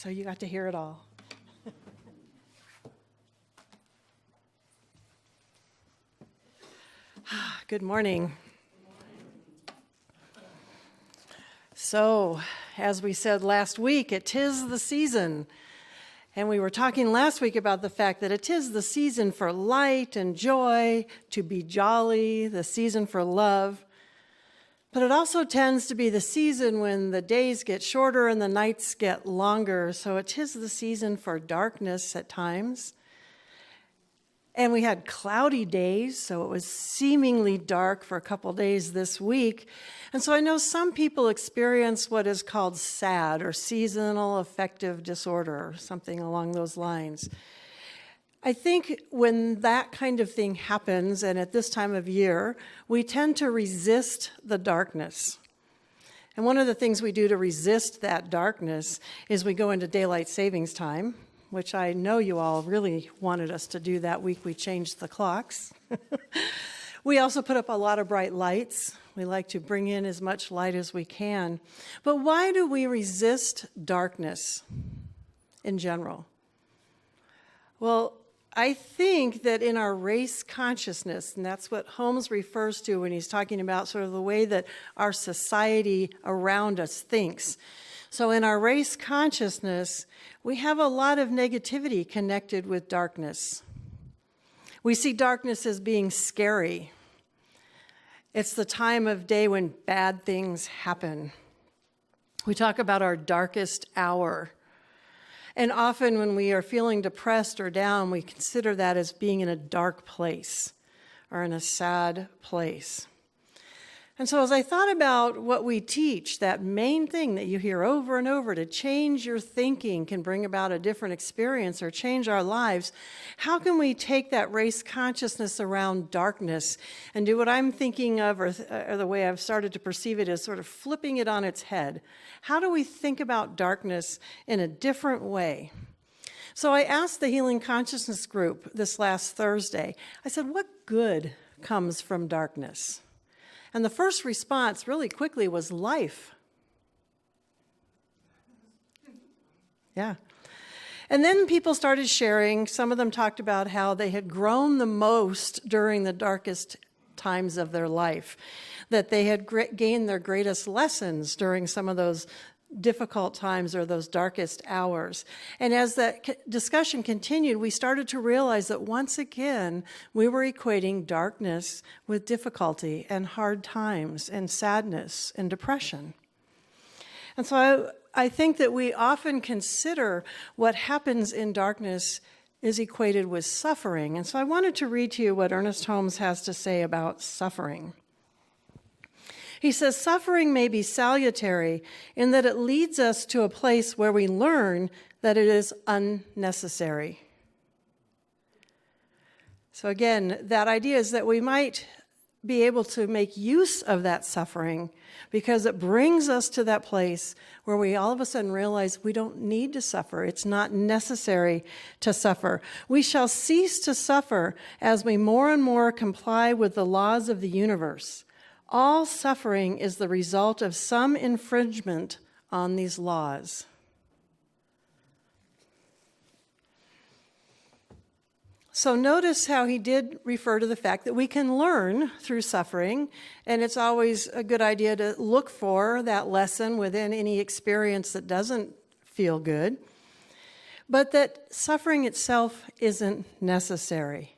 so you got to hear it all. Good morning. So, as we said last week, it is the season. And we were talking last week about the fact that it is the season for light and joy, to be jolly, the season for love. But it also tends to be the season when the days get shorter and the nights get longer. So it is the season for darkness at times. And we had cloudy days, so it was seemingly dark for a couple days this week. And so I know some people experience what is called SAD, or seasonal affective disorder, or something along those lines. I think when that kind of thing happens, and at this time of year, we tend to resist the darkness. And one of the things we do to resist that darkness is we go into daylight savings time, which I know you all really wanted us to do that week. We changed the clocks. We also put up a lot of bright lights. We like to bring in as much light as we can. But why do we resist darkness in general? Well, I think that in our race consciousness, and that's what Holmes refers to when he's talking about sort of the way that our society around us thinks. So in our race consciousness, we have a lot of negativity connected with darkness. We see darkness as being scary. It's the time of day when bad things happen. We talk about our darkest hour. And often when we are feeling depressed or down, we consider that as being in a dark place or in a sad place. And so as I thought about what we teach, that main thing that you hear over and over, to change your thinking can bring about a different experience or change our lives, how can we take that race consciousness around darkness and do what I'm thinking of, or the way I've started to perceive it, as sort of flipping it on its head? How do we think about darkness in a different way? So I asked the Healing Consciousness group this last Thursday, I said, what good comes from darkness? And the first response really quickly was life. Yeah. And then people started sharing. Some of them talked about how they had grown the most during the darkest times of their life, that they had gained their greatest lessons during some of those difficult times or those darkest hours. And as that discussion continued, we started to realize that once again, we were equating darkness with difficulty and hard times and sadness and depression. And so I think that we often consider what happens in darkness is equated with suffering. And so I wanted to read to you what Ernest Holmes has to say about suffering. He says, suffering may be salutary in that it leads us to a place where we learn that it is unnecessary. So again, that idea is that we might be able to make use of that suffering because it brings us to that place where we all of a sudden realize we don't need to suffer. It's not necessary to suffer. We shall cease to suffer as we more and more comply with the laws of the universe. All suffering is the result of some infringement on these laws. So notice how he did refer to the fact that we can learn through suffering, and it's always a good idea to look for that lesson within any experience that doesn't feel good, but that suffering itself isn't necessary.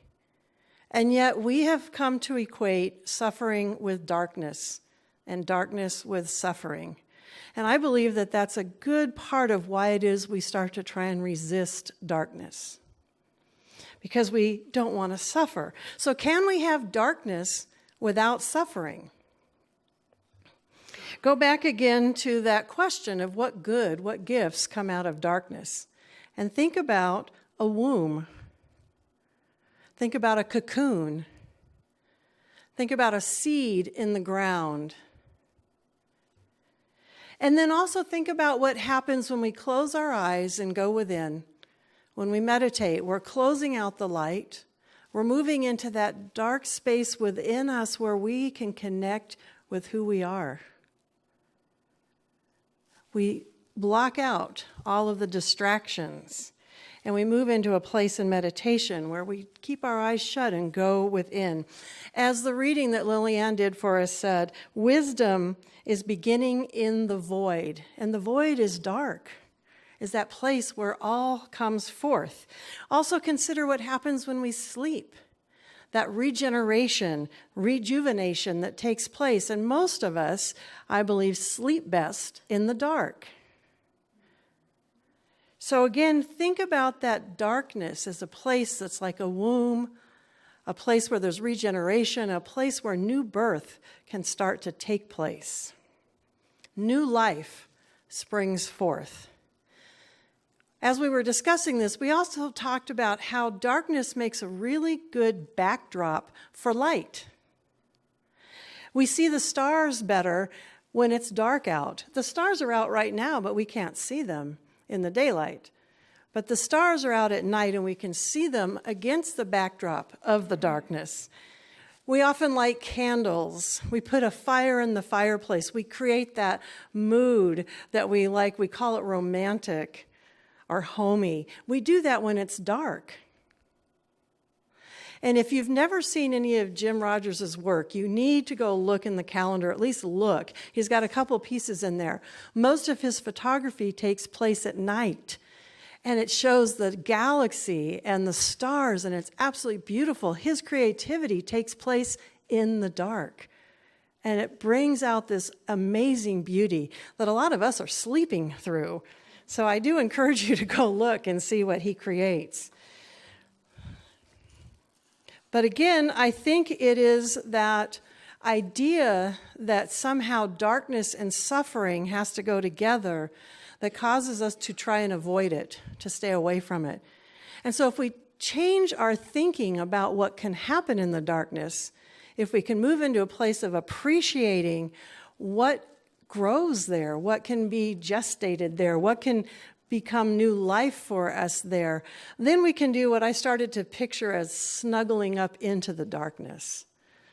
And yet we have come to equate suffering with darkness and darkness with suffering. And I believe that that's a good part of why it is we start to try and resist darkness, because we don't want to suffer. So can we have darkness without suffering? Go back again to that question of what good, what gifts come out of darkness, and think about a womb. Think about a cocoon. Think about a seed in the ground. And then also think about what happens when we close our eyes and go within. When we meditate, we're closing out the light. We're moving into that dark space within us where we can connect with who we are. We block out all of the distractions, and we move into a place in meditation where we keep our eyes shut and go within. As the reading that Lillian did for us said, wisdom is beginning in the void, and the void is dark, is that place where all comes forth. Also consider what happens when we sleep, that regeneration, rejuvenation that takes place, and most of us, I believe, sleep best in the dark. So again, think about that darkness as a place that's like a womb, a place where there's regeneration, a place where new birth can start to take place. New life springs forth. As we were discussing this, we also talked about how darkness makes a really good backdrop for light. We see the stars better when it's dark out. The stars are out right now, but we can't see them in the daylight. But the stars are out at night, and we can see them against the backdrop of the darkness. We often light candles. We put a fire in the fireplace. We create that mood that we like. We call it romantic or homey. We do that when it's dark. And if you've never seen any of Jim Rogers' work, you need to go look in the calendar, at least look. He's got a couple pieces in there. Most of his photography takes place at night, and it shows the galaxy and the stars, and it's absolutely beautiful. His creativity takes place in the dark, and it brings out this amazing beauty that a lot of us are sleeping through. So I do encourage you to go look and see what he creates. But again, I think it is that idea that somehow darkness and suffering has to go together that causes us to try and avoid it, to stay away from it. And so if we change our thinking about what can happen in the darkness, if we can move into a place of appreciating what grows there, what can be gestated there, what can become new life for us there, then we can do what I started to picture as snuggling up into the darkness.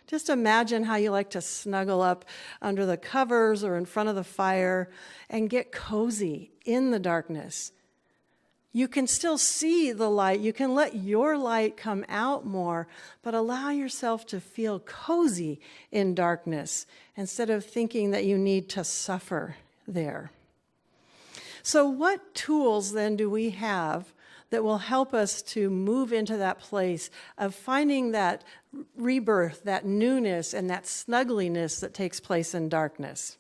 Just imagine how you like to snuggle up under the covers or in front of the fire and get cozy in the darkness. You can still see the light. You can let your light come out more, but allow yourself to feel cozy in darkness instead of thinking that you need to suffer there. So what tools then do we have that will help us to move into that place of finding that rebirth, that newness, and that snuggliness that takes place in darkness?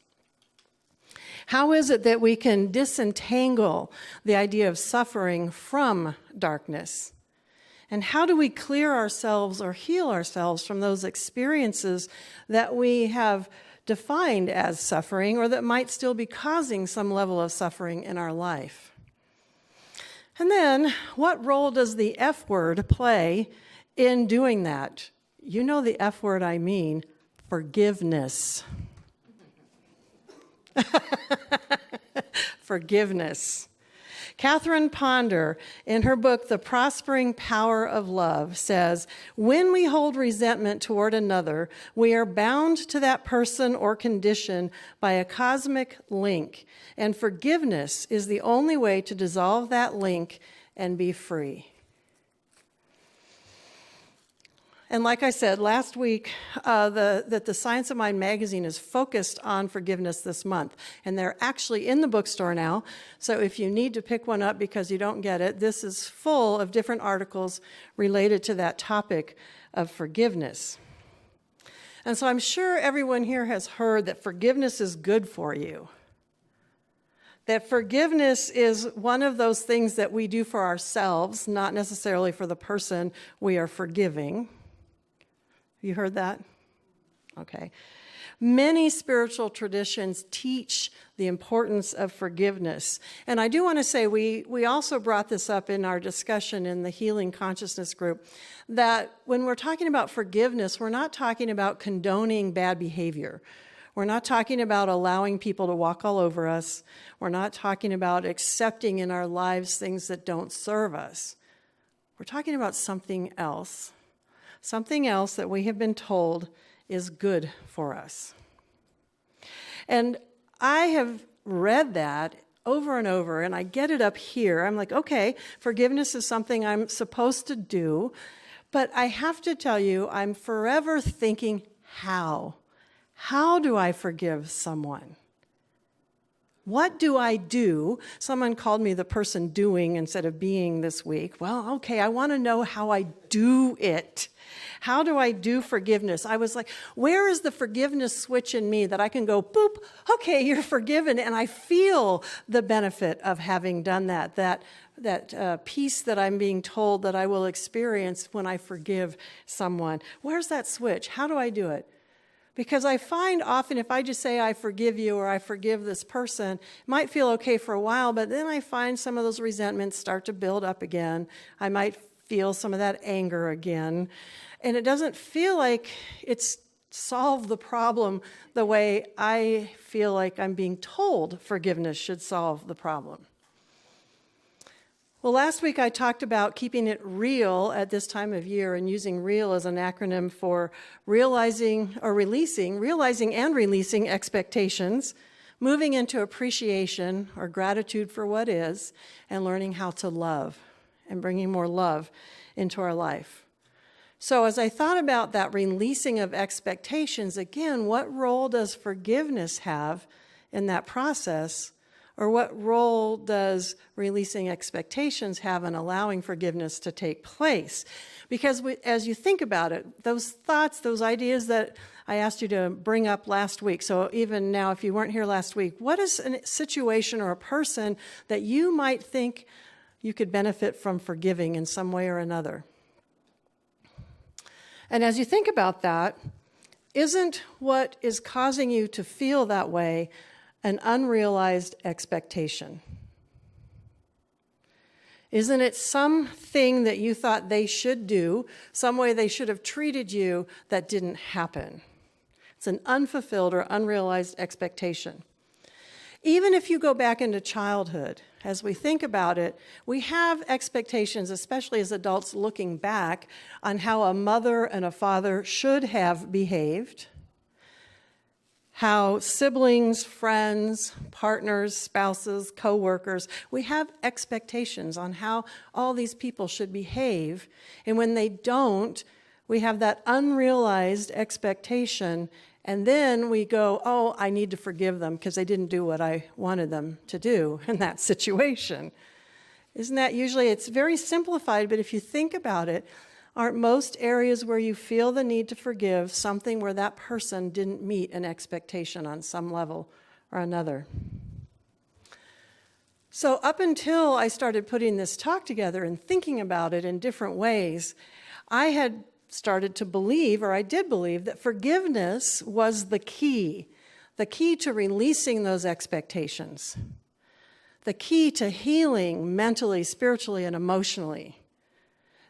How is it that we can disentangle the idea of suffering from darkness? And how do we clear ourselves or heal ourselves from those experiences that we have defined as suffering or that might still be causing some level of suffering in our life? And then, what role does the F word play in doing that? You know the F word I mean, forgiveness. Forgiveness. Catherine Ponder, in her book, The Prospering Power of Love, says, when we hold resentment toward another, we are bound to that person or condition by a cosmic link, and forgiveness is the only way to dissolve that link and be free. And like I said last week, that the Science of Mind magazine is focused on forgiveness this month. And they're actually in the bookstore now. So if you need to pick one up because you don't get it, this is full of different articles related to that topic of forgiveness. And so I'm sure everyone here has heard that forgiveness is good for you. That forgiveness is one of those things that we do for ourselves, not necessarily for the person we are forgiving. You heard that? Okay. Many spiritual traditions teach the importance of forgiveness. And I do want to say, we also brought this up in our discussion in the Healing Consciousness group, that when we're talking about forgiveness, we're not talking about condoning bad behavior. We're not talking about allowing people to walk all over us. We're not talking about accepting in our lives things that don't serve us. We're talking about something else that we have been told is good for us. And I have read that over and over, and I get it up here. I'm like, okay, forgiveness is something I'm supposed to do, but I have to tell you, I'm forever thinking, how? How do I forgive someone? What do I do? Someone called me the person doing instead of being this week. Well, okay, I want to know how I do it. How do I do forgiveness? I was like, where is the forgiveness switch in me that I can go, boop, okay, you're forgiven, and I feel the benefit of having done that peace that I'm being told that I will experience when I forgive someone. Where's that switch? How do I do it? Because I find often if I just say I forgive you or I forgive this person, it might feel okay for a while, but then I find some of those resentments start to build up again. I might feel some of that anger again. And it doesn't feel like it's solved the problem the way I feel like I'm being told forgiveness should solve the problem. Well, last week I talked about keeping it real at this time of year and using REAL as an acronym for realizing and releasing expectations, moving into appreciation or gratitude for what is, and learning how to love and bringing more love into our life. So as I thought about that releasing of expectations, again, what role does forgiveness have in that process? Or what role does releasing expectations have in allowing forgiveness to take place? Because as you think about it, those thoughts, those ideas that I asked you to bring up last week, so even now if you weren't here last week, what is a situation or a person that you might think you could benefit from forgiving in some way or another? And as you think about that, isn't what is causing you to feel that way an unrealized expectation? Isn't it something that you thought they should do, some way they should have treated you that didn't happen? It's an unfulfilled or unrealized expectation. Even if you go back into childhood, as we think about it, we have expectations, especially as adults looking back, on how a mother and a father should have behaved, how siblings, friends, partners, spouses, co-workers, we have expectations on how all these people should behave. And when they don't, we have that unrealized expectation. And then we go, oh, I need to forgive them because they didn't do what I wanted them to do in that situation. Isn't that usually, it's very simplified, but if you think about it, aren't most areas where you feel the need to forgive something where that person didn't meet an expectation on some level or another? So up until I started putting this talk together and thinking about it in different ways, I had started to believe, or I did believe, that forgiveness was the key to releasing those expectations, the key to healing mentally, spiritually, and emotionally,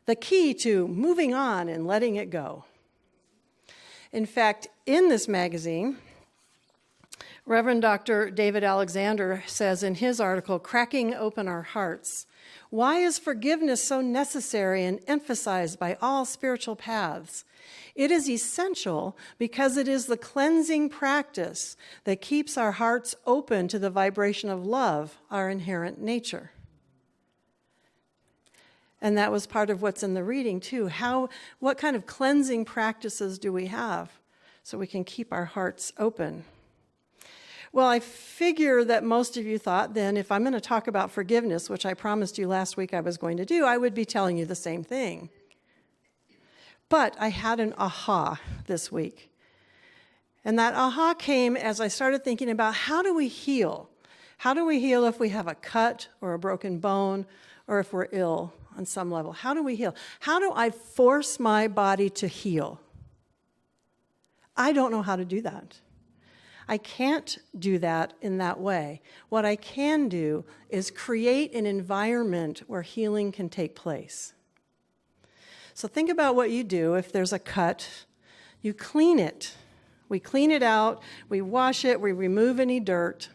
the key to moving on and letting it go. In fact, in this magazine, Reverend Dr. David Alexander says in his article, Cracking Open Our Hearts, why is forgiveness so necessary and emphasized by all spiritual paths? It is essential because it is the cleansing practice that keeps our hearts open to the vibration of love, our inherent nature. And that was part of what's in the reading, too. What kind of cleansing practices do we have so we can keep our hearts open? Well, I figure that most of you thought then if I'm going to talk about forgiveness, which I promised you last week I was going to do, I would be telling you the same thing. But I had an aha this week. And that aha came as I started thinking about how do we heal? How do we heal if we have a cut or a broken bone or if we're ill on some level? How do we heal? How do I force my body to heal? I don't know how to do that. I can't do that in that way. What I can do is create an environment where healing can take place. So think about what you do if there's a cut. You clean it. We clean it out, we wash it, we remove any dirt.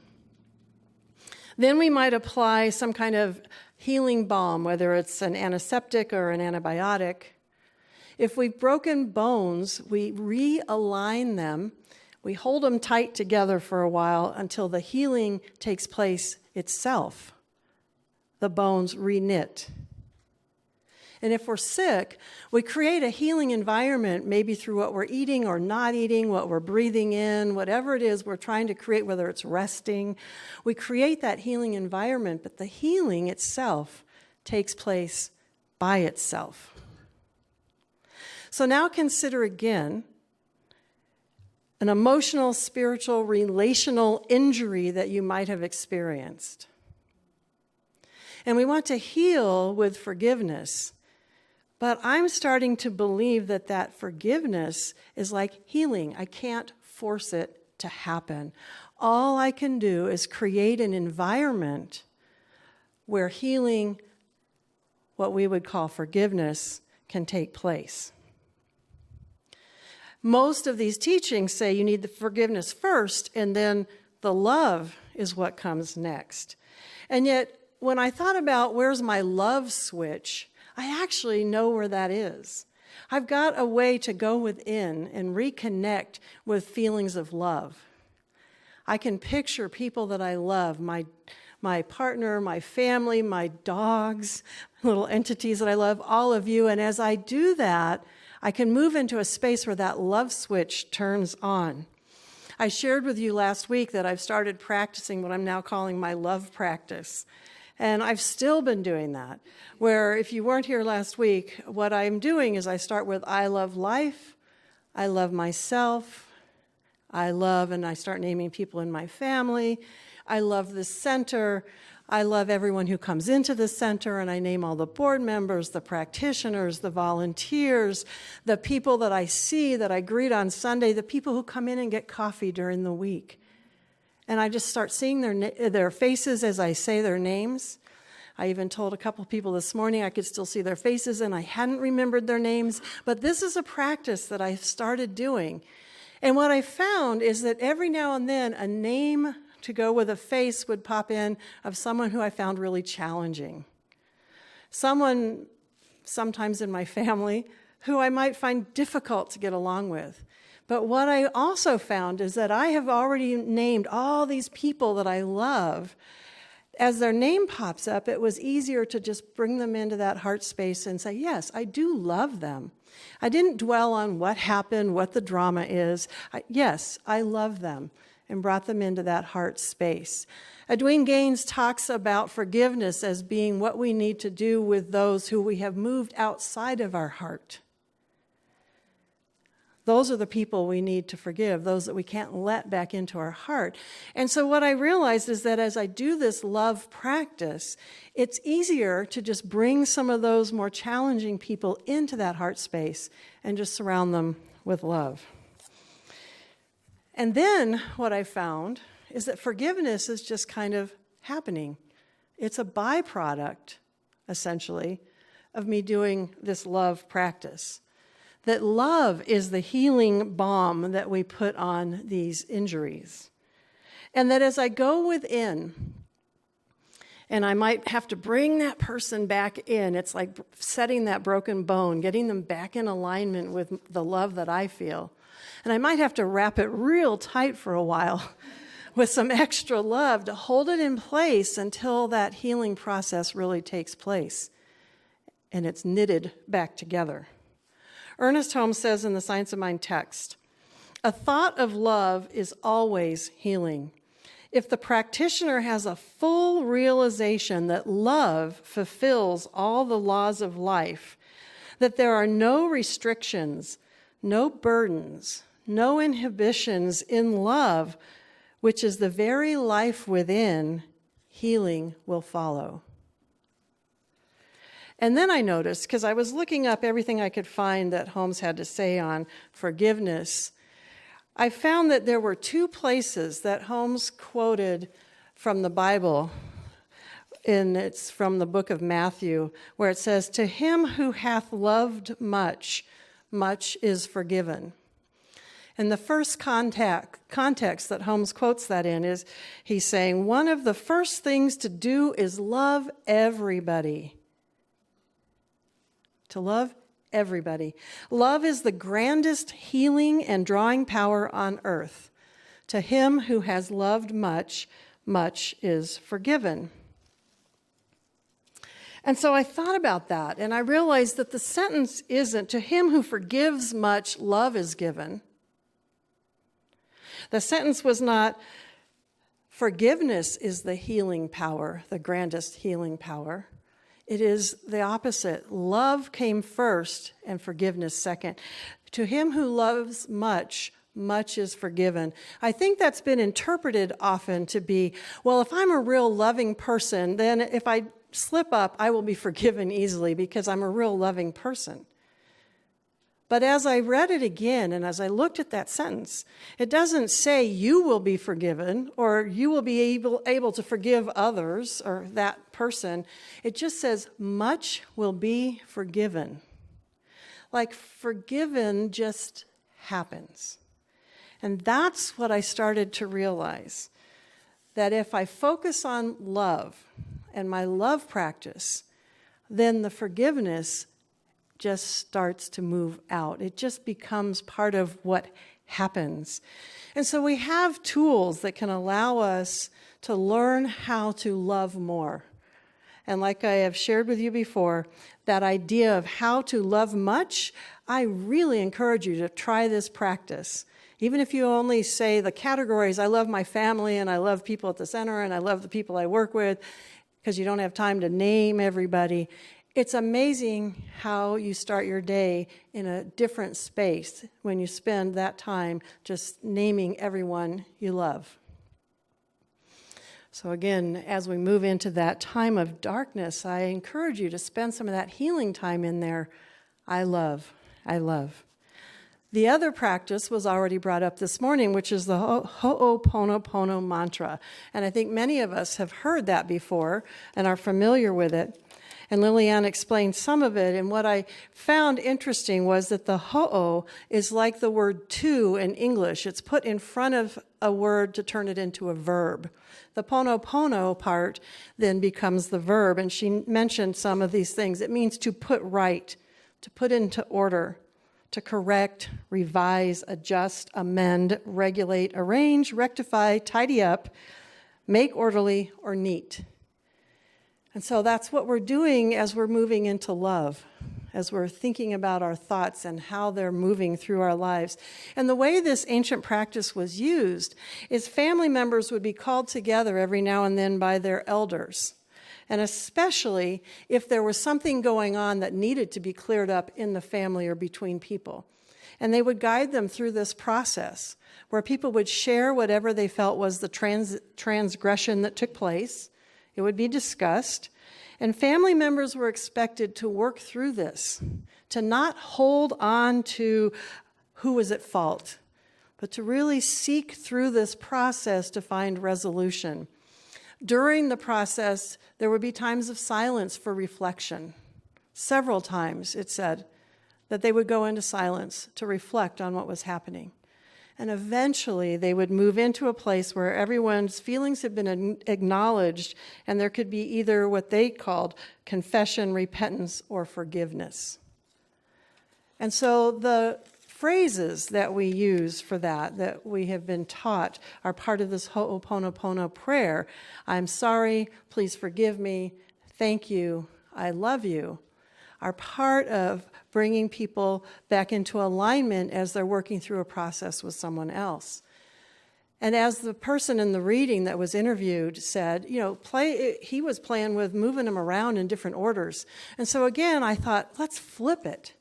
Then we might apply some kind of healing balm, whether it's an antiseptic or an antibiotic. If we've broken bones, we realign them. We hold them tight together for a while until the healing takes place itself. The bones reknit. And if we're sick, we create a healing environment, maybe through what we're eating or not eating, what we're breathing in, whatever it is we're trying to create, whether it's resting. We create that healing environment, but the healing itself takes place by itself. So now consider again an emotional, spiritual, relational injury that you might have experienced. And we want to heal with forgiveness. But I'm starting to believe that that forgiveness is like healing. I can't force it to happen. All I can do is create an environment where healing, what we would call forgiveness, can take place. Most of these teachings say you need the forgiveness first, and then the love is what comes next. And yet, when I thought about where's my love switch, I actually know where that is. I've got a way to go within and reconnect with feelings of love. I can picture people that I love, my partner, my family, my dogs, little entities that I love, all of you. And as I do that, I can move into a space where that love switch turns on. I shared with you last week that I've started practicing what I'm now calling my love practice. And I've still been doing that, where if you weren't here last week, what I'm doing is I start with I love life, I love myself, and I start naming people in my family. I love the center. I love everyone who comes into the center, and I name all the board members, the practitioners, the volunteers, the people that I see, that I greet on Sunday, the people who come in and get coffee during the week. And I just start seeing their faces as I say their names. I even told a couple people this morning I could still see their faces, and I hadn't remembered their names. But this is a practice that I've started doing. And what I found is that every now and then a name to go with a face would pop in of someone who I found really challenging. Someone, sometimes in my family, who I might find difficult to get along with. But what I also found is that I have already named all these people that I love. As their name pops up, it was easier to just bring them into that heart space and say, yes, I do love them. I didn't dwell on what happened, what the drama is. Yes, I love them, and brought them into that heart space. Edwene Gaines talks about forgiveness as being what we need to do with those who we have moved outside of our heart. Those are the people we need to forgive, those that we can't let back into our heart. And so what I realized is that as I do this love practice, it's easier to just bring some of those more challenging people into that heart space and just surround them with love. And then what I found is that forgiveness is just kind of happening. It's a byproduct, essentially, of me doing this love practice. That love is the healing balm that we put on these injuries. And that as I go within, and I might have to bring that person back in, it's like setting that broken bone, getting them back in alignment with the love that I feel. And I might have to wrap it real tight for a while with some extra love to hold it in place until that healing process really takes place and it's knitted back together. Ernest Holmes says in the Science of Mind text, a thought of love is always healing. If the practitioner has a full realization that love fulfills all the laws of life, that there are no restrictions, no burdens, no inhibitions in love, which is the very life within, healing will follow. And then I noticed, because I was looking up everything I could find that Holmes had to say on forgiveness, I found that there were two places that Holmes quoted from the Bible, and it's from the book of Matthew, where it says, "To him who hath loved much, much is forgiven." And the first context that Holmes quotes that in is, he's saying, one of the first things to do is love everybody. To love everybody. Love is the grandest healing and drawing power on earth. To him who has loved much, much is forgiven. And so I thought about that, and I realized that the sentence isn't, to him who forgives much, love is given. The sentence was not, forgiveness is the healing power, the grandest healing power. It is the opposite. Love came first and forgiveness second. To him who loves much, much is forgiven. I think that's been interpreted often to be, well, if I'm a real loving person, then if I slip up, I will be forgiven easily because I'm a real loving person. But as I read it again and as I looked at that sentence, it doesn't say you will be forgiven or you will be able to forgive others or that person. It just says much will be forgiven. Like forgiven just happens. And that's what I started to realize, that if I focus on love and my love practice, then the forgiveness just starts to move out. It just becomes part of what happens. And so we have tools that can allow us to learn how to love more. And like I have shared with you before, that idea of how to love much, I really encourage you to try this practice. Even if you only say the categories, I love my family and I love people at the center and I love the people I work with, because you don't have time to name everybody. It's amazing how you start your day in a different space when you spend that time just naming everyone you love. So again, as we move into that time of darkness, I encourage you to spend some of that healing time in there. I love, I love. The other practice was already brought up this morning, which is the Ho'oponopono mantra. And I think many of us have heard that before and are familiar with it. And Lillian explained some of it. And what I found interesting was that the ho'o is like the word to in English. It's put in front of a word to turn it into a verb. The pono part then becomes the verb. And she mentioned some of these things. It means to put right, to put into order, to correct, revise, adjust, amend, regulate, arrange, rectify, tidy up, make orderly, or neat. And so that's what we're doing as we're moving into love, as we're thinking about our thoughts and how they're moving through our lives. And the way this ancient practice was used is family members would be called together every now and then by their elders. And especially if there was something going on that needed to be cleared up in the family or between people. And they would guide them through this process where people would share whatever they felt was the transgression that took place. It would be discussed. And family members were expected to work through this, to not hold on to who was at fault, but to really seek through this process to find resolution. During the process, there would be times of silence for reflection. Several times, it said, that they would go into silence to reflect on what was happening. And eventually, they would move into a place where everyone's feelings had been acknowledged, and there could be either what they called confession, repentance, or forgiveness. And so the phrases that we use for that we have been taught, are part of this Ho'oponopono prayer. I'm sorry, please forgive me, thank you, I love you, are part of bringing people back into alignment as they're working through a process with someone else. And as the person in the reading that was interviewed said, he was playing with moving them around in different orders. And so again, I thought, let's flip it.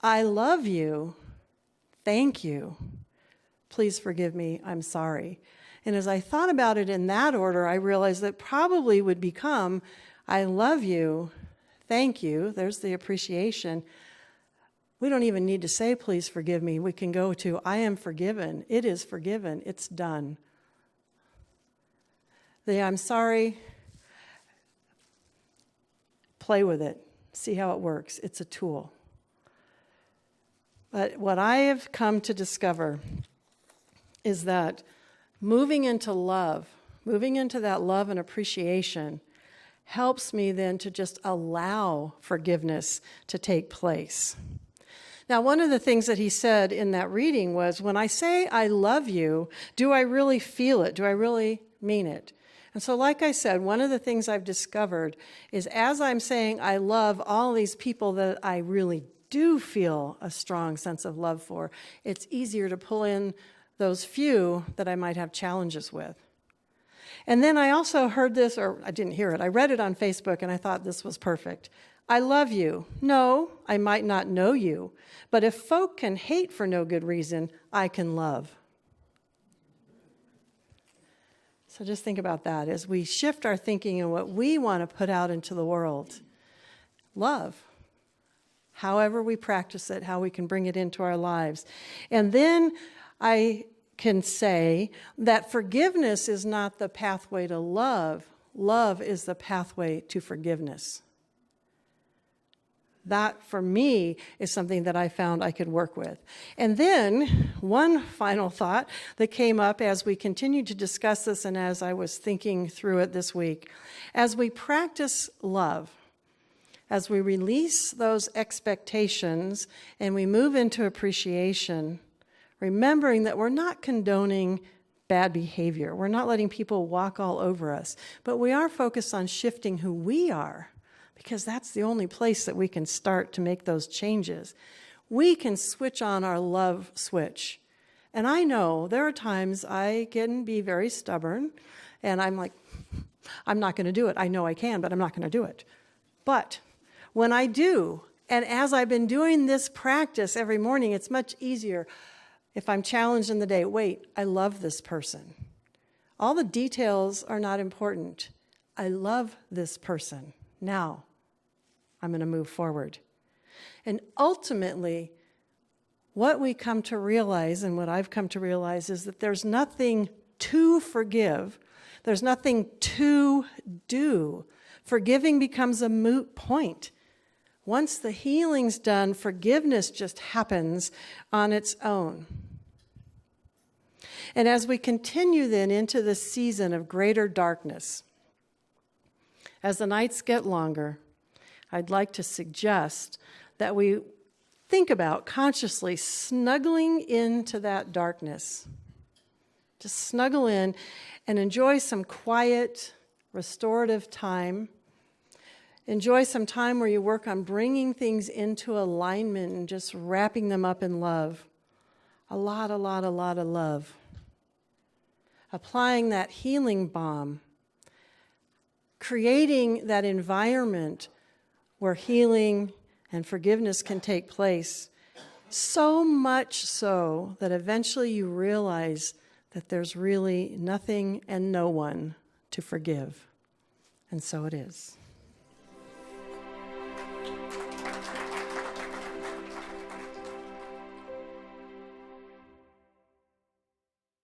I love you. Thank you. Please forgive me. I'm sorry. And as I thought about it in that order, I realized that probably would become, I love you. Thank you. There's the appreciation. We don't even need to say, please forgive me. We can go to, I am forgiven. It is forgiven. It's done. The I'm sorry, play with it. See how it works. It's a tool. But what I have come to discover is that moving into love, moving into that love and appreciation, helps me then to just allow forgiveness to take place. Now, one of the things that he said in that reading was, when I say I love you, do I really feel it? Do I really mean it? And so, like I said, one of the things I've discovered is as I'm saying I love all these people that I really do feel a strong sense of love for, it's easier to pull in those few that I might have challenges with. And then I also heard this, or I didn't hear it, I read it on Facebook and I thought this was perfect. I love you. No, I might not know you, but if folk can hate for no good reason, I can love. So just think about that as we shift our thinking and what we want to put out into the world. Love. However we practice it, how we can bring it into our lives. And then I can say that forgiveness is not the pathway to love. Love is the pathway to forgiveness. That, for me, is something that I found I could work with. And then, one final thought that came up as we continued to discuss this and as I was thinking through it this week. As we practice love, as we release those expectations and we move into appreciation, remembering that we're not condoning bad behavior. We're not letting people walk all over us, but we are focused on shifting who we are, because that's the only place that we can start to make those changes. We can switch on our love switch. And I know there are times I can be very stubborn, and I'm like, I'm not going to do it. I know I can, but I'm not going to do it. But when I do, and as I've been doing this practice every morning, it's much easier if I'm challenged in the day. Wait, I love this person. All the details are not important. I love this person. Now, I'm going to move forward. And ultimately, what we come to realize, and what I've come to realize, is that there's nothing to forgive. There's nothing to do. Forgiving becomes a moot point. Once the healing's done, forgiveness just happens on its own. And as we continue then into the season of greater darkness, as the nights get longer, I'd like to suggest that we think about consciously snuggling into that darkness. Just snuggle in and enjoy some quiet, restorative time. Enjoy some time where you work on bringing things into alignment and just wrapping them up in love. A lot of love. Applying that healing balm. Creating that environment where healing and forgiveness can take place. So much so that eventually you realize that there's really nothing and no one to forgive. And so it is.